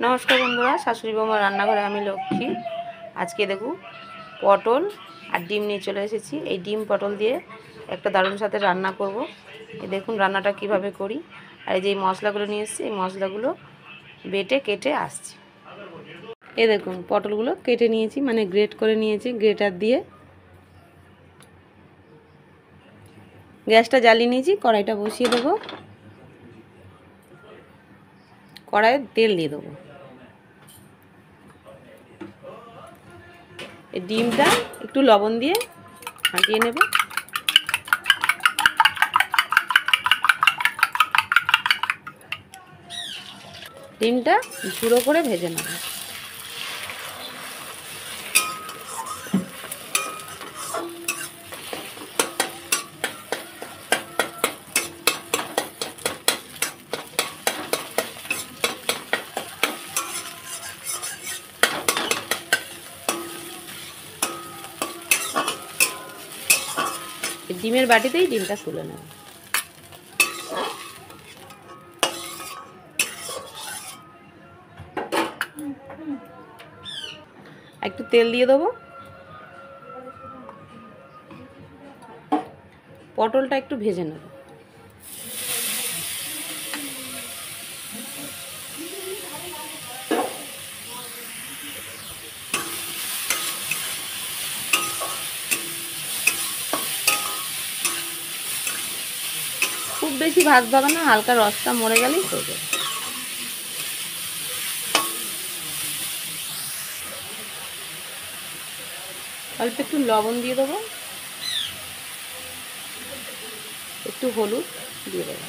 नमस्कार बंधुरा शाশুড়ি বৌমার রান্নাঘরে আমি লক্ষ্মী। আজকে দেখো পটল আর ডিম নিয়ে চলে এসেছি। এই ডিম পটল দিয়ে একটা দারুণ সাথে রান্না করব। এই দেখুন রান্নাটা কিভাবে করি। আর এই যে মশলাগুলো নিয়ে এসেছি, এই মশলাগুলো বেটে কেটে আসছে। এই দেখুন পটলগুলো কেটে নিয়েছি, মানে গ্রেট করে নিয়েছি গ্রেটার দিয়ে। গ্যাসটা জ্বালিয়ে নিয়েছি, কড়াইটা বসিয়ে দেবো। কড়াইয়ে তেল দিয়ে দেবো। এই ডিমটা একটু লবণ দিয়ে ফাটিয়ে নেব। ডিমটা ঝুড়ো করে ভেজে নেব। ডিমের বাটিতেই ডিমটা তুলে নেব। একটু তেল দিয়ে দেবো। পটলটা একটু ভেজে নেব। খুব বেশি ভাজতে হবে না, হালকা রসটা মরে গেলেই হয়ে যাবে। অল্প একটু লবণ দিয়ে দেবো, একটু হলুদ দিয়ে দেবো।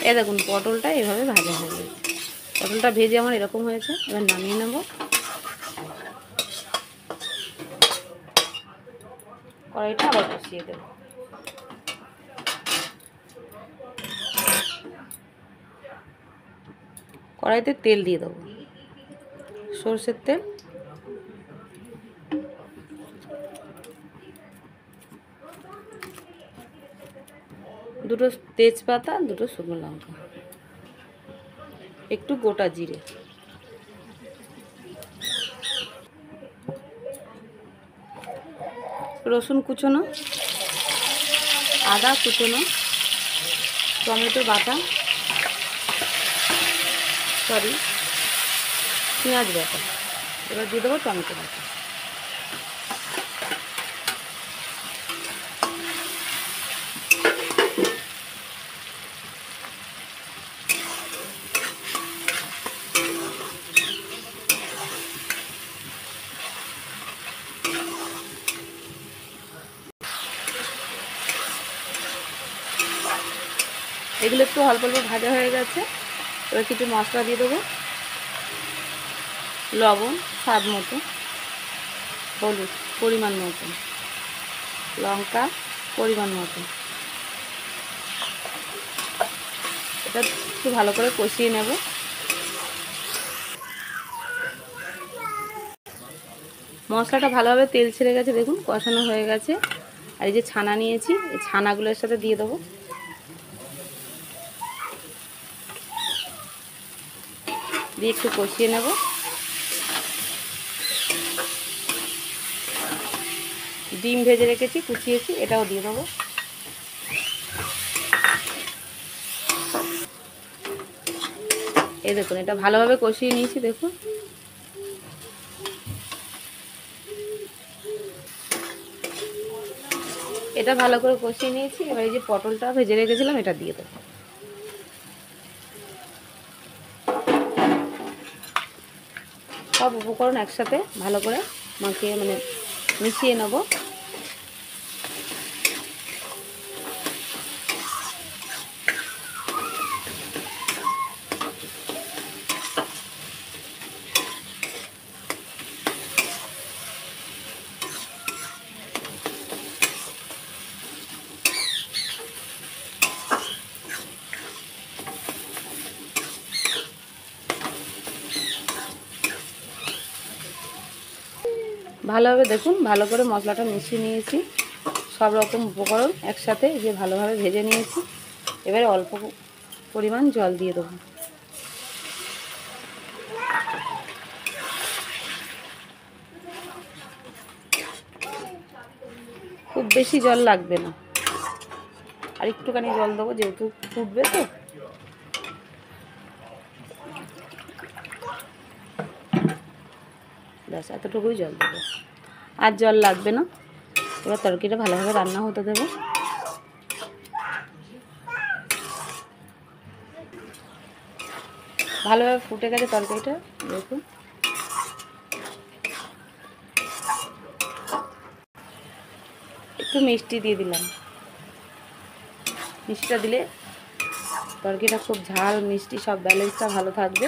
এই দেখুন পটলটা এভাবে ভাজা হয়ে গেছে। পটলটা ভেজে আমার এরকম হয়েছে, এবার নামিয়ে নেব। কড়াইটা আবার বসিয়ে দেব। কড়াইতে তেল দিয়ে দেবো, সরষের তেল। দুটো তেজপাতা, দুটো শুকনো লঙ্কা, একটু গোটা জিরে, রসুন কুচোনো, আদা কুচোনো, টমেটো বাটা, পেঁয়াজ বাটা। এবার দিয়ে দেবো টমেটো বাটা। এগুলো একটু অল্প অল্প ভাজা হয়ে গেছে। এবার কিছু মশলা দিয়ে দেবো। লবণ স্বাদ মতো, হলুদ পরিমাণ মতো, লঙ্কা পরিমাণ মতো। এটা একটু ভালো করে কষিয়ে নেব। মশলাটা ভালোভাবে তেল ছেড়ে গেছে, দেখুন কষানো হয়ে গেছে। আর এই যে ছানা নিয়েছি, এই ছানাগুলোর সাথে দিয়ে দেবো। দিয়ে একটু কষিয়ে নেব। ডিম ভেজে রেখেছি, কুচিয়েছি, এটাও দিয়ে দেবো। এই দেখুন এটা ভালোভাবে কষিয়ে নিয়েছি, দেখুন। এটা ভালো করে কষিয়ে নিয়েছি। এবার এই যে পটলটা ভেজে রেখেছিলাম, এটা দিয়ে দেবো। সব উপকরণ একসাথে ভালো করে মাখিয়ে মিশিয়ে নেব। ভালোভাবে দেখুন, ভালো করে মশলাটা মিশিয়ে নিয়েছি, সব রকম উপকরণ একসাথে যে ভালোভাবে ভেজে নিয়েছি। এবারে অল্প পরিমাণ জল দিয়ে দেবো। খুব বেশি জল লাগবে না, আর একটুখানি জল দেবো যেহেতু ফুটবে তো। ব্যাস এতটুকুই জল দেবো, আর জল লাগবে না। এবার তরকারিটা ভালোভাবে রান্না হতে দেবো। ভালোভাবে ফুটে গেছে তরকারিটা, দেখুন। একটু মিষ্টি দিয়ে দিলাম, মিষ্টিটা দিলে তরকারিটা খুব ঝাল মিষ্টি সব ব্যালেন্সটা ভালো থাকবে,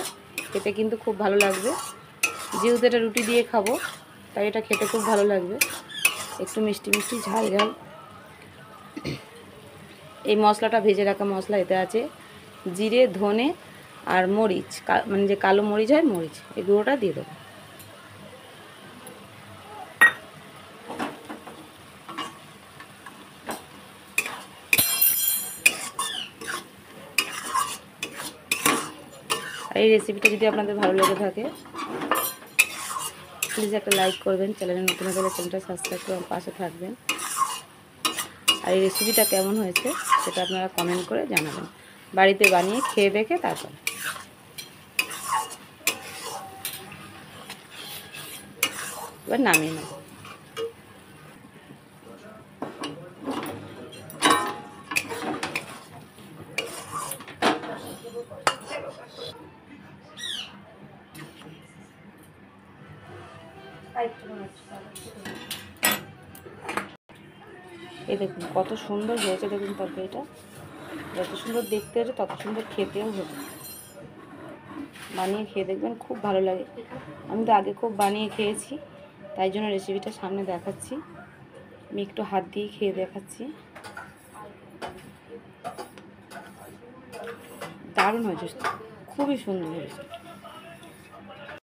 খেতে কিন্তু খুব ভালো লাগবে। যেহেতু এটা রুটি দিয়ে খাবো তাই এটা খেতে খুব ভালো লাগবে, একটু মিষ্টি মিষ্টি ঝাল ঝাল। এই মশলাটা ভেজে রাখা মশলা, এতে আছে জিরে, ধনে আর মরিচ, মানে যে কালো মরিচ হয় মরিচ, এই গুঁড়োটা দিয়ে দেবো। আর এই রেসিপিটা যদি আপনাদের ভালো লেগে থাকে প্লিজ একটা লাইক করবেন, চ্যানেলে নতুন হলে চ্যানেলটা সাবস্ক্রাইব করে পাশে থাকবেন। আর এই রেসিপিটা কেমন হয়েছে সেটা আপনারা কমেন্ট করে জানাবেন, বাড়িতে বানিয়ে খেয়ে দেখে তারপর। এবার নামিয়ে নেব। এই দেখুন কত সুন্দর হয়েছে, দেখুন তরকারিটা যত সুন্দর দেখতে হয়েছে তত সুন্দর খেতেও হবে। বানিয়ে খেয়ে দেখবেন, খুব ভালো লাগে। আমি তো আগে খুব বানিয়ে খেয়েছি, তাই জন্য রেসিপিটা সামনে দেখাচ্ছি। আমি একটু হাত দিয়ে খেয়ে দেখাচ্ছি, দারুণ হয়েছে, খুবই সুন্দর হয়েছে।